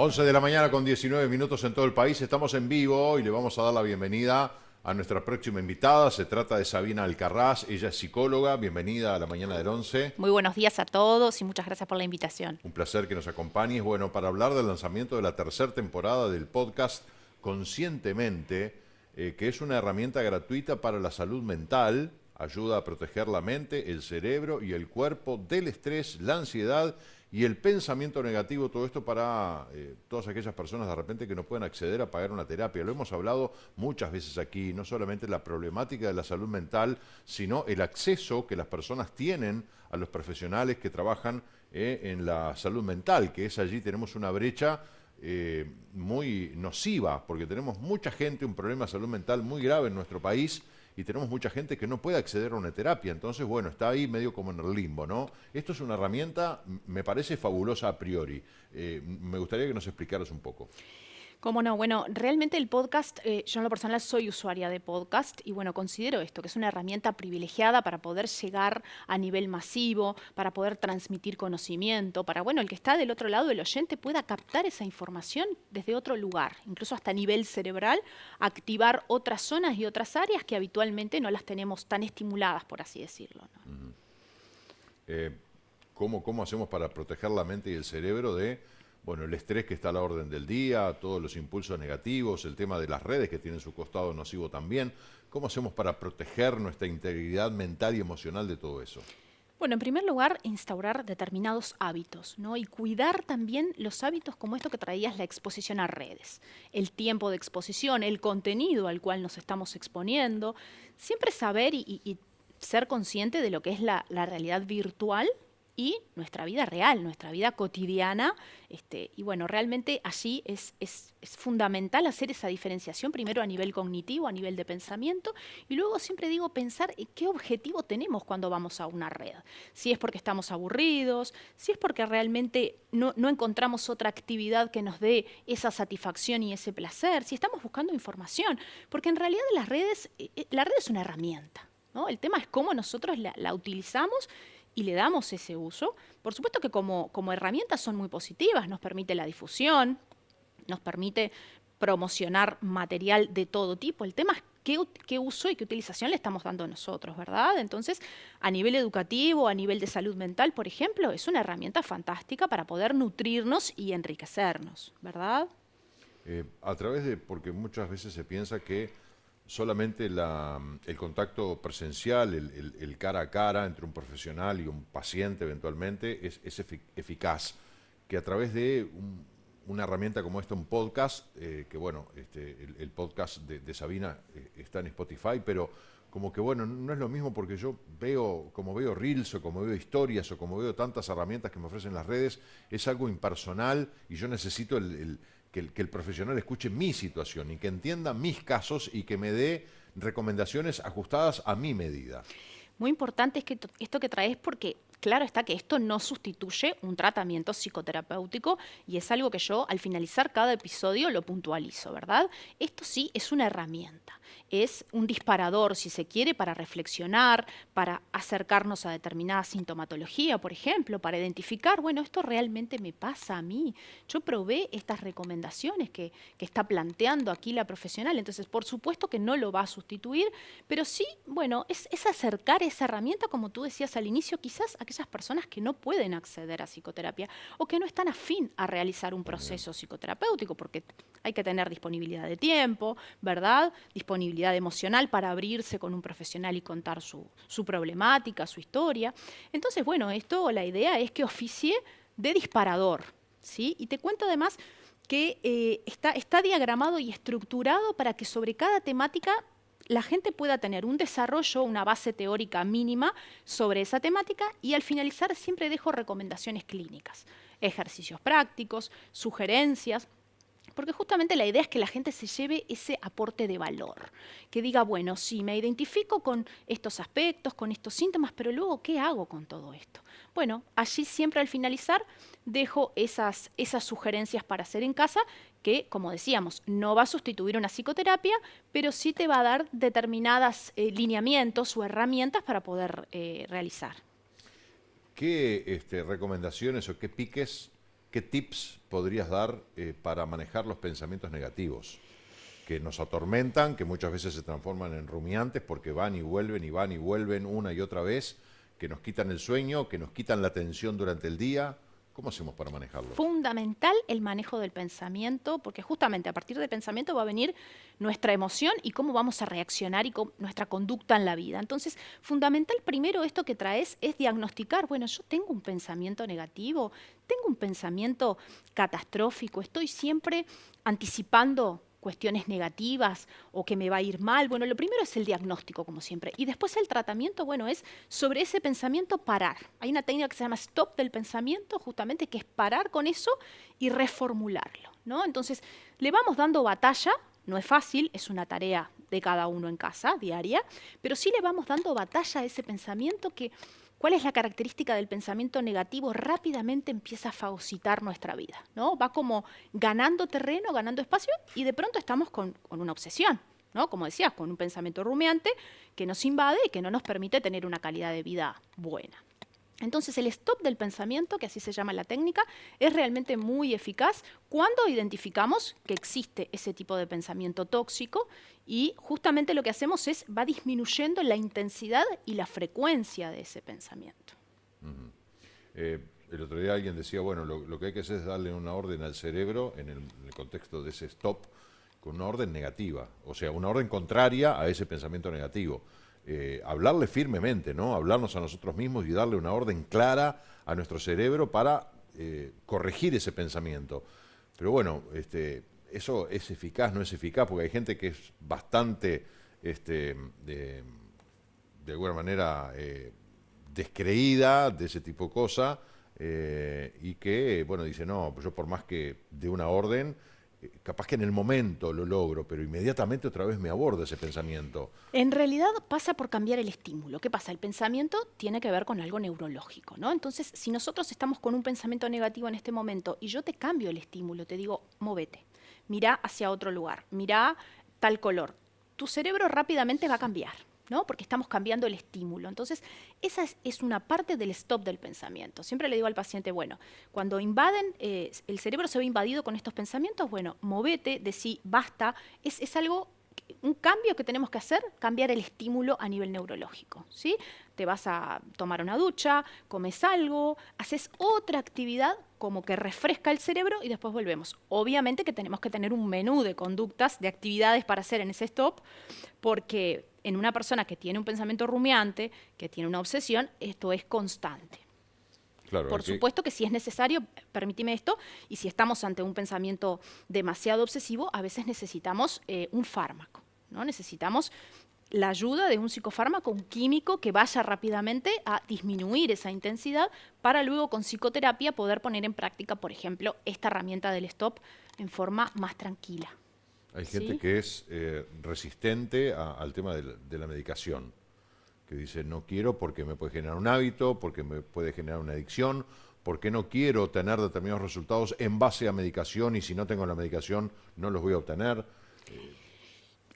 11 de la mañana con 19 minutos en todo el país. Estamos en vivo y le vamos a dar la bienvenida a nuestra próxima invitada. Se trata de Sabina Alcarrás. Ella es psicóloga. Bienvenida a la mañana del 11. Muy buenos días a todos y muchas gracias por la invitación. Un placer que nos acompañes. Bueno, para hablar del lanzamiento de la tercera temporada del podcast Conscientemente, que es una herramienta gratuita para la salud mental. Ayuda a proteger la mente, el cerebro y el cuerpo del estrés, la ansiedad y el pensamiento negativo. Todo esto para todas aquellas personas de repente que no pueden acceder a pagar una terapia. Lo hemos hablado muchas veces aquí, no solamente la problemática de la salud mental, sino el acceso que las personas tienen a los profesionales que trabajan en la salud mental, que es allí tenemos una brecha muy nociva, porque tenemos mucha gente, un problema de salud mental muy grave en nuestro país, y tenemos mucha gente que no puede acceder a una terapia. Entonces, bueno, está ahí medio como en el limbo, ¿no? Esto es una herramienta, me parece fabulosa a priori. Me gustaría que nos explicaras un poco. Cómo no, bueno, realmente el podcast, yo en lo personal soy usuaria de podcast y bueno, considero esto, que es una herramienta privilegiada para poder llegar a nivel masivo, para poder transmitir conocimiento, para, bueno, el que está del otro lado, el oyente, pueda captar esa información desde otro lugar, incluso hasta a nivel cerebral, activar otras zonas y otras áreas que habitualmente no las tenemos tan estimuladas, por así decirlo, ¿no? ¿Cómo hacemos para proteger la mente y el cerebro de, bueno, el estrés que está a la orden del día, todos los impulsos negativos, el tema de las redes que tienen su costado nocivo también? ¿Cómo hacemos para proteger nuestra integridad mental y emocional de todo eso? Bueno, en primer lugar, instaurar determinados hábitos, ¿no? Y cuidar también los hábitos como esto que traías, la exposición a redes, el tiempo de exposición, el contenido al cual nos estamos exponiendo, siempre saber y ser consciente de lo que es la realidad virtual y nuestra vida real, nuestra vida cotidiana. Y bueno, realmente allí es fundamental hacer esa diferenciación, primero a nivel cognitivo, a nivel de pensamiento, y luego siempre digo pensar en qué objetivo tenemos cuando vamos a una red. Si es porque estamos aburridos, si es porque realmente no encontramos otra actividad que nos dé esa satisfacción y ese placer, si estamos buscando información, porque en realidad la red es una herramienta, ¿no? El tema es cómo nosotros la utilizamos y le damos ese uso. Por supuesto que como herramientas son muy positivas, nos permite la difusión, nos permite promocionar material de todo tipo. El tema es qué uso y qué utilización le estamos dando nosotros, ¿verdad? Entonces, a nivel educativo, a nivel de salud mental, por ejemplo, es una herramienta fantástica para poder nutrirnos y enriquecernos, ¿verdad? A través de, porque muchas veces se piensa que solamente el contacto presencial, el cara a cara entre un profesional y un paciente eventualmente es eficaz, que a través de una herramienta como esta, un podcast, que bueno, el podcast de Sabina está en Spotify, pero como que bueno, no es lo mismo porque yo veo, como veo reels o como veo historias o como veo tantas herramientas que me ofrecen las redes, es algo impersonal y yo necesito que el profesional escuche mi situación y que entienda mis casos y que me dé recomendaciones ajustadas a mi medida. Muy importante es que esto que traes porque claro está que esto no sustituye un tratamiento psicoterapéutico y es algo que yo al finalizar cada episodio lo puntualizo, ¿verdad? Esto sí es una herramienta, es un disparador, si se quiere, para reflexionar, para acercarnos a determinada sintomatología, por ejemplo, para identificar, bueno, esto realmente me pasa a mí. Yo probé estas recomendaciones que está planteando aquí la profesional, entonces por supuesto que no lo va a sustituir, pero sí, bueno, es acercar esa herramienta, como tú decías al inicio, quizás a aquellas personas que no pueden acceder a psicoterapia o que no están afín a realizar un proceso psicoterapéutico, porque hay que tener disponibilidad de tiempo, ¿verdad? Disponibilidad emocional para abrirse con un profesional y contar su problemática, su historia. Entonces, bueno, la idea es que oficie de disparador, ¿sí? Y te cuento además que está diagramado y estructurado para que sobre cada temática la gente pueda tener un desarrollo, una base teórica mínima sobre esa temática y al finalizar siempre dejo recomendaciones clínicas, ejercicios prácticos, sugerencias, porque justamente la idea es que la gente se lleve ese aporte de valor, que diga, bueno, sí, me identifico con estos aspectos, con estos síntomas, pero luego, ¿qué hago con todo esto? Bueno, allí siempre al finalizar dejo esas sugerencias para hacer en casa, que, como decíamos, no va a sustituir una psicoterapia, pero sí te va a dar determinados lineamientos o herramientas para poder realizar. ¿Qué recomendaciones o qué piques ¿qué tips podrías dar para manejar los pensamientos negativos que nos atormentan, que muchas veces se transforman en rumiantes porque van y vuelven una y otra vez, que nos quitan el sueño, que nos quitan la atención durante el día? ¿Cómo hacemos para manejarlos? Fundamental el manejo del pensamiento, porque justamente a partir del pensamiento va a venir nuestra emoción y cómo vamos a reaccionar y nuestra conducta en la vida. Entonces, fundamental primero esto que traes es diagnosticar, bueno, yo tengo un pensamiento negativo, tengo un pensamiento catastrófico, estoy siempre anticipando cuestiones negativas o que me va a ir mal. Bueno, lo primero es el diagnóstico, como siempre. Y después el tratamiento, bueno, es sobre ese pensamiento parar. Hay una técnica que se llama stop del pensamiento, justamente, que es parar con eso y reformularlo, ¿no? Entonces, le vamos dando batalla, no es fácil, es una tarea de cada uno en casa, diaria, pero sí le vamos dando batalla a ese pensamiento que, ¿cuál es la característica del pensamiento negativo? Rápidamente empieza a fagocitar nuestra vida, ¿no? Va como ganando terreno, ganando espacio y de pronto estamos con una obsesión, ¿no? Como decías, con un pensamiento rumiante que nos invade y que no nos permite tener una calidad de vida buena. Entonces el stop del pensamiento, que así se llama la técnica, es realmente muy eficaz cuando identificamos que existe ese tipo de pensamiento tóxico y justamente lo que hacemos es va disminuyendo la intensidad y la frecuencia de ese pensamiento. El otro día alguien decía, bueno, lo que hay que hacer es darle una orden al cerebro en el contexto de ese stop con una orden negativa, o sea, una orden contraria a ese pensamiento negativo. Hablarle firmemente, ¿no? Hablarnos a nosotros mismos y darle una orden clara a nuestro cerebro para corregir ese pensamiento. Pero bueno, eso es eficaz, no es eficaz, porque hay gente que es bastante, de alguna manera, descreída de ese tipo de cosas y que, bueno, dice, no, yo por más que dé una orden, capaz que en el momento lo logro, pero inmediatamente otra vez me aborda ese pensamiento. En realidad pasa por cambiar el estímulo. ¿Qué pasa? El pensamiento tiene que ver con algo neurológico, ¿no? Entonces, si nosotros estamos con un pensamiento negativo en este momento y yo te cambio el estímulo, te digo, móvete, mirá hacia otro lugar, mirá tal color, tu cerebro rápidamente va a cambiar, ¿no? Porque estamos cambiando el estímulo. Entonces, esa es una parte del stop del pensamiento. Siempre le digo al paciente, bueno, cuando invaden, el cerebro se ve invadido con estos pensamientos, bueno, movete, decí, basta, es algo, un cambio que tenemos que hacer, cambiar el estímulo a nivel neurológico, ¿sí? Te vas a tomar una ducha, comes algo, haces otra actividad como que refresca el cerebro y después volvemos. Obviamente que tenemos que tener un menú de conductas, de actividades para hacer en ese stop, porque en una persona que tiene un pensamiento rumiante, que tiene una obsesión, esto es constante. Claro, por supuesto que si es necesario, permíteme esto, y si estamos ante un pensamiento demasiado obsesivo, a veces necesitamos un fármaco, ¿no? Necesitamos la ayuda de un psicofármaco, un químico que vaya rápidamente a disminuir esa intensidad para luego con psicoterapia poder poner en práctica, por ejemplo, esta herramienta del stop en forma más tranquila. Hay gente que es resistente al tema de la medicación, que dice no quiero porque me puede generar un hábito, porque me puede generar una adicción, porque no quiero tener determinados resultados en base a medicación y si no tengo la medicación no los voy a obtener.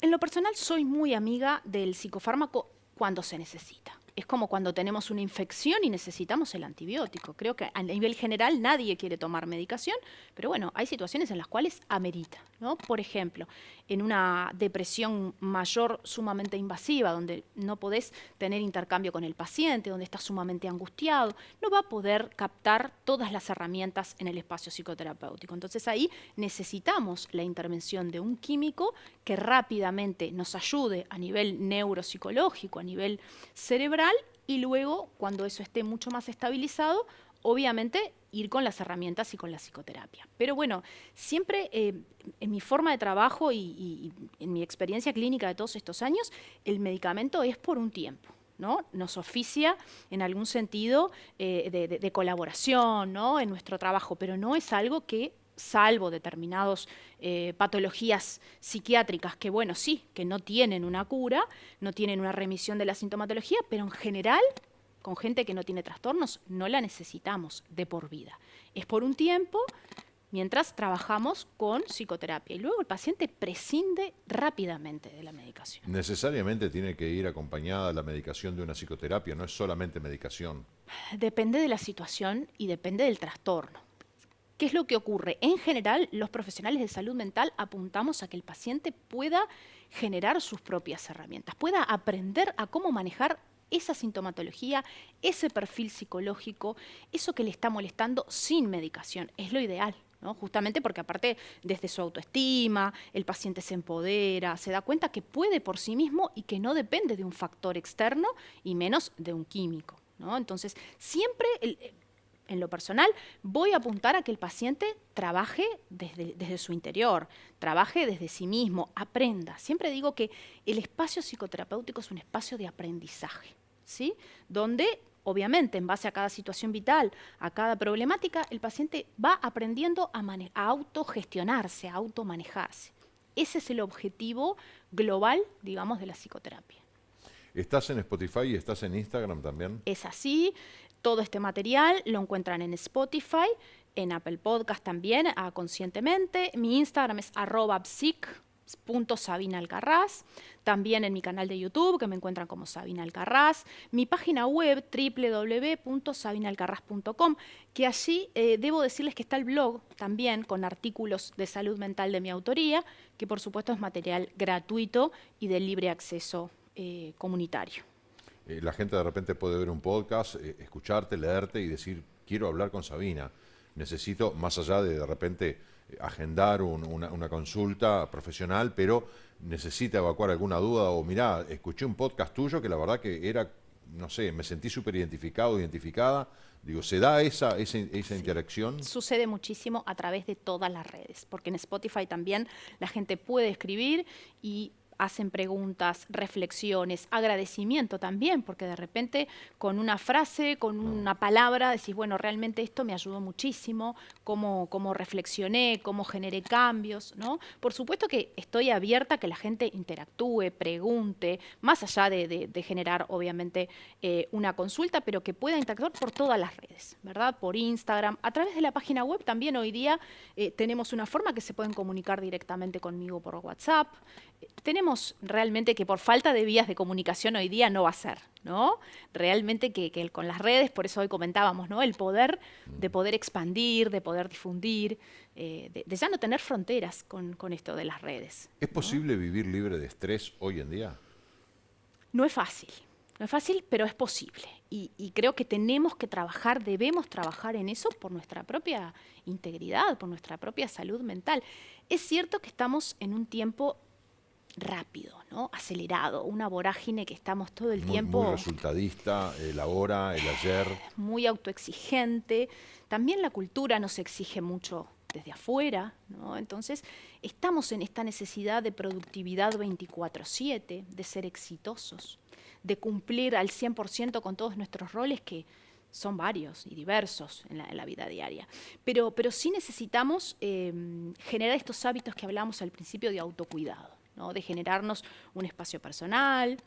En lo personal soy muy amiga del psicofármaco cuando se necesita. Es como cuando tenemos una infección y necesitamos el antibiótico. Creo que a nivel general nadie quiere tomar medicación, pero bueno, hay situaciones en las cuales amerita, ¿no? Por ejemplo, en una depresión mayor sumamente invasiva, donde no podés tener intercambio con el paciente, donde estás sumamente angustiado, no va a poder captar todas las herramientas en el espacio psicoterapéutico. Entonces ahí necesitamos la intervención de un químico que rápidamente nos ayude a nivel neuropsicológico, a nivel cerebral, y luego, cuando eso esté mucho más estabilizado, obviamente ir con las herramientas y con la psicoterapia. Pero bueno, siempre en mi forma de trabajo y en mi experiencia clínica de todos estos años, el medicamento es por un tiempo, ¿no? Nos oficia en algún sentido de colaboración, ¿no? En nuestro trabajo, pero no es algo que, salvo determinadas patologías psiquiátricas que, bueno, sí, que no tienen una cura, no tienen una remisión de la sintomatología, pero en general, con gente que no tiene trastornos, no la necesitamos de por vida. Es por un tiempo mientras trabajamos con psicoterapia y luego el paciente prescinde rápidamente de la medicación. Necesariamente tiene que ir acompañada la medicación de una psicoterapia, no es solamente medicación. Depende de la situación y depende del trastorno. ¿Qué es lo que ocurre? En general, los profesionales de salud mental apuntamos a que el paciente pueda generar sus propias herramientas, pueda aprender a cómo manejar esa sintomatología, ese perfil psicológico, eso que le está molestando sin medicación. Es lo ideal, ¿no? Justamente porque aparte desde su autoestima, el paciente se empodera, se da cuenta que puede por sí mismo y que no depende de un factor externo y menos de un químico, ¿no? Entonces, siempre en lo personal, voy a apuntar a que el paciente trabaje desde su interior, trabaje desde sí mismo, aprenda. Siempre digo que el espacio psicoterapéutico es un espacio de aprendizaje, ¿sí? Donde, obviamente, en base a cada situación vital, a cada problemática, el paciente va aprendiendo a autogestionarse, a automanejarse. Ese es el objetivo global, digamos, de la psicoterapia. ¿Estás en Spotify y estás en Instagram también? Es así. Todo este material lo encuentran en Spotify, en Apple Podcast también, Conscientemente. Mi Instagram es @psic.sabinaalcarraz. También en mi canal de YouTube, que me encuentran como Sabina Alcarraz. Mi página web, www.sabinaalcarraz.com, que allí debo decirles que está el blog también con artículos de salud mental de mi autoría, que por supuesto es material gratuito y de libre acceso comunitario. La gente de repente puede ver un podcast, escucharte, leerte y decir, quiero hablar con Sabina. Necesito, más allá de repente agendar una consulta profesional, pero necesita evacuar alguna duda o mirá, escuché un podcast tuyo que la verdad que era, no sé, me sentí súper identificado, identificada. Digo, ¿se da esa Sí. interacción? Sucede muchísimo a través de todas las redes, porque en Spotify también la gente puede escribir y hacen preguntas, reflexiones, agradecimiento también, porque de repente con una frase, con una palabra, decís, bueno, realmente esto me ayudó muchísimo, cómo reflexioné, cómo generé cambios, ¿no? Por supuesto que estoy abierta a que la gente interactúe, pregunte, más allá de generar, obviamente, una consulta, pero que pueda interactuar por todas las redes, ¿verdad? Por Instagram, a través de la página web también hoy día tenemos una forma que se pueden comunicar directamente conmigo por WhatsApp. Tenemos realmente que por falta de vías de comunicación hoy día no va a ser, ¿no? Realmente que con las redes, por eso hoy comentábamos, ¿no? El poder de poder expandir, de poder difundir, de ya no tener fronteras con esto de las redes. ¿Es posible vivir libre de estrés hoy en día? No es fácil, no es fácil, pero es posible. Y creo que tenemos que trabajar, debemos trabajar en eso por nuestra propia integridad, por nuestra propia salud mental. Es cierto que estamos en un tiempo rápido, ¿no? Acelerado, una vorágine que estamos todo el tiempo Muy resultadista, el ahora, el ayer. muy autoexigente. También la cultura nos exige mucho desde afuera, ¿no? Entonces, estamos en esta necesidad de productividad 24/7, de ser exitosos, de cumplir al 100% con todos nuestros roles que son varios y diversos en la vida diaria. Pero sí necesitamos generar estos hábitos que hablábamos al principio de autocuidado, ¿no? De generarnos un espacio personal,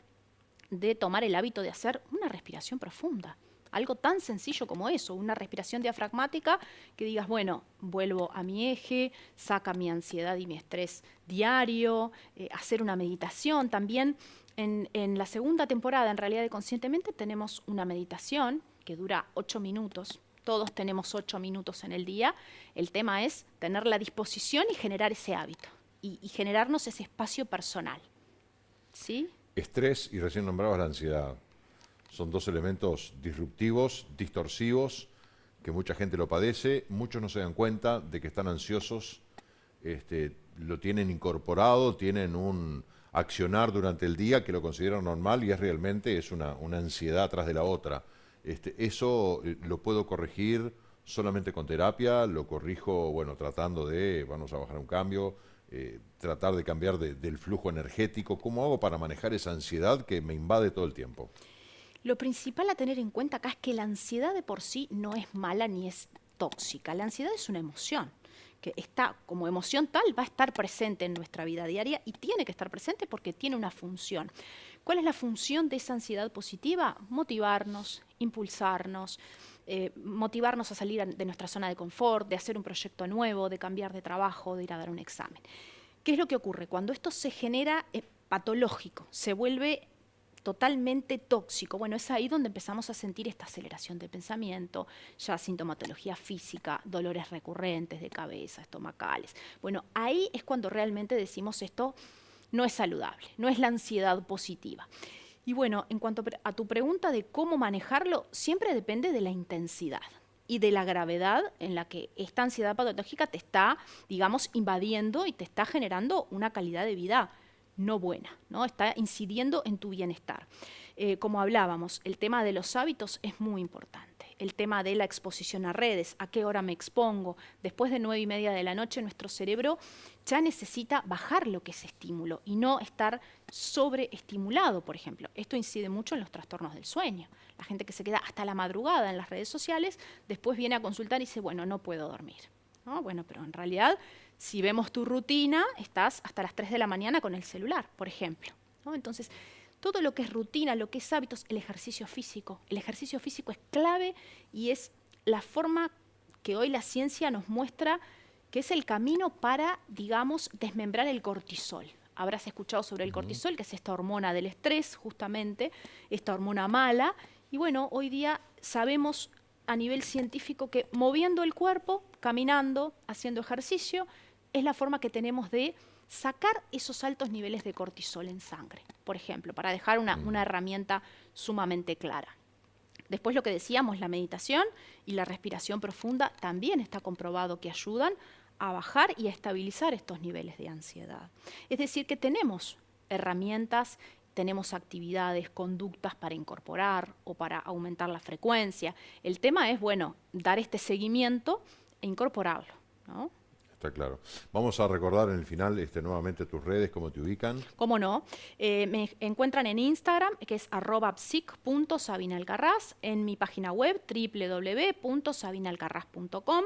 de tomar el hábito de hacer una respiración profunda. Algo tan sencillo como eso, una respiración diafragmática que digas, bueno, vuelvo a mi eje, saca mi ansiedad y mi estrés diario, hacer una meditación. También en la segunda temporada, en realidad de Conscientemente, tenemos una meditación que dura 8 minutos. Todos tenemos 8 minutos en el día. El tema es tener la disposición y generar ese hábito y generarnos ese espacio personal. ¿Sí? Estrés y recién nombrabas la ansiedad. Son dos elementos disruptivos, distorsivos, que mucha gente lo padece. Muchos no se dan cuenta de que están ansiosos, lo tienen incorporado, tienen un accionar durante el día que lo consideran normal y es realmente una ansiedad tras de la otra. Eso lo puedo corregir solamente con terapia, lo corrijo, bueno, tratando de, vamos a bajar un cambio, tratar de cambiar del flujo energético. ¿Cómo hago para manejar esa ansiedad que me invade todo el tiempo? Lo principal a tener en cuenta acá es que la ansiedad de por sí no es mala ni es tóxica. La ansiedad es una emoción que está como emoción tal, va a estar presente en nuestra vida diaria y tiene que estar presente porque tiene una función. ¿Cuál es la función de esa ansiedad positiva? Motivarnos, impulsarnos, motivarnos a salir de nuestra zona de confort, de hacer un proyecto nuevo, de cambiar de trabajo, de ir a dar un examen. ¿Qué es lo que ocurre? Cuando esto se genera patológico, se vuelve totalmente tóxico. Bueno, es ahí donde empezamos a sentir esta aceleración de pensamiento, ya sintomatología física, dolores recurrentes de cabeza, estomacales. Bueno, ahí es cuando realmente decimos esto no es saludable, no es la ansiedad positiva. Y bueno, en cuanto a tu pregunta de cómo manejarlo, siempre depende de la intensidad y de la gravedad en la que esta ansiedad patológica te está, digamos, invadiendo y te está generando una calidad de vida no buena, ¿no? Está incidiendo en tu bienestar. Como hablábamos, el tema de los hábitos es muy importante. El tema de la exposición a redes, a qué hora me expongo. Después de 9:30 de la noche, nuestro cerebro ya necesita bajar lo que es estímulo y no estar sobreestimulado, por ejemplo. Esto incide mucho en los trastornos del sueño. La gente que se queda hasta la madrugada en las redes sociales, después viene a consultar y dice, bueno, no puedo dormir, ¿no? Bueno, pero en realidad, si vemos tu rutina, estás hasta las 3 de la mañana con el celular, por ejemplo, ¿no? Entonces, todo lo que es rutina, lo que es hábitos, el ejercicio físico. El ejercicio físico es clave y es la forma que hoy la ciencia nos muestra que es el camino para, digamos, desmembrar el cortisol. Habrás escuchado sobre el cortisol, que es esta hormona del estrés, justamente, esta hormona mala. Y bueno, hoy día sabemos a nivel científico que moviendo el cuerpo, caminando, haciendo ejercicio, es la forma que tenemos de sacar esos altos niveles de cortisol en sangre, por ejemplo, para dejar una herramienta sumamente clara. Después lo que decíamos, la meditación y la respiración profunda también está comprobado que ayudan a bajar y a estabilizar estos niveles de ansiedad. Es decir, que tenemos herramientas, tenemos actividades, conductas para incorporar o para aumentar la frecuencia. El tema es, bueno, dar este seguimiento e incorporarlo, ¿no? Está claro. Vamos a recordar en el final nuevamente tus redes, cómo te ubican. ¿Cómo no? Me encuentran en Instagram, que es @psic.sabinalcarraz, en mi página web www.sabinalcarraz.com,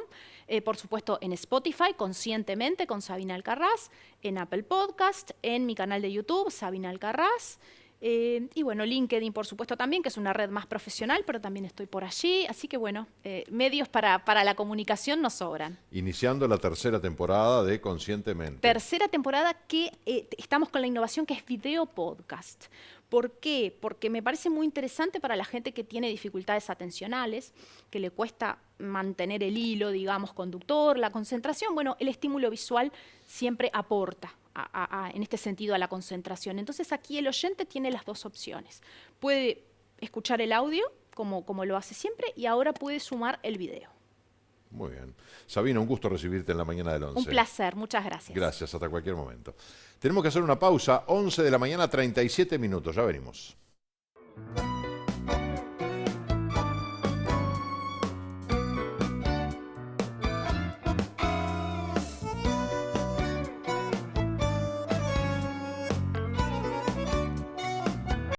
por supuesto en Spotify, Conscientemente con Sabina Alcarraz, en Apple Podcast, en mi canal de YouTube, Sabina Alcarraz. Y bueno, LinkedIn, por supuesto, también, que es una red más profesional, pero también estoy por allí. Así que bueno, medios para la comunicación nos sobran. Iniciando la tercera temporada de Conscientemente. Tercera temporada que estamos con la innovación que es video podcast. ¿Por qué? Porque me parece muy interesante para la gente que tiene dificultades atencionales, que le cuesta mantener el hilo, digamos, conductor, la concentración. Bueno, el estímulo visual siempre aporta en este sentido a la concentración. Entonces aquí el oyente tiene las dos opciones. Puede escuchar el audio, como lo hace siempre, y ahora puede sumar el video. Muy bien. Sabina, un gusto recibirte en la mañana del 11. Un placer, muchas gracias. Gracias, hasta cualquier momento. Tenemos que hacer una pausa, 11 de la mañana, 37 minutos, ya venimos.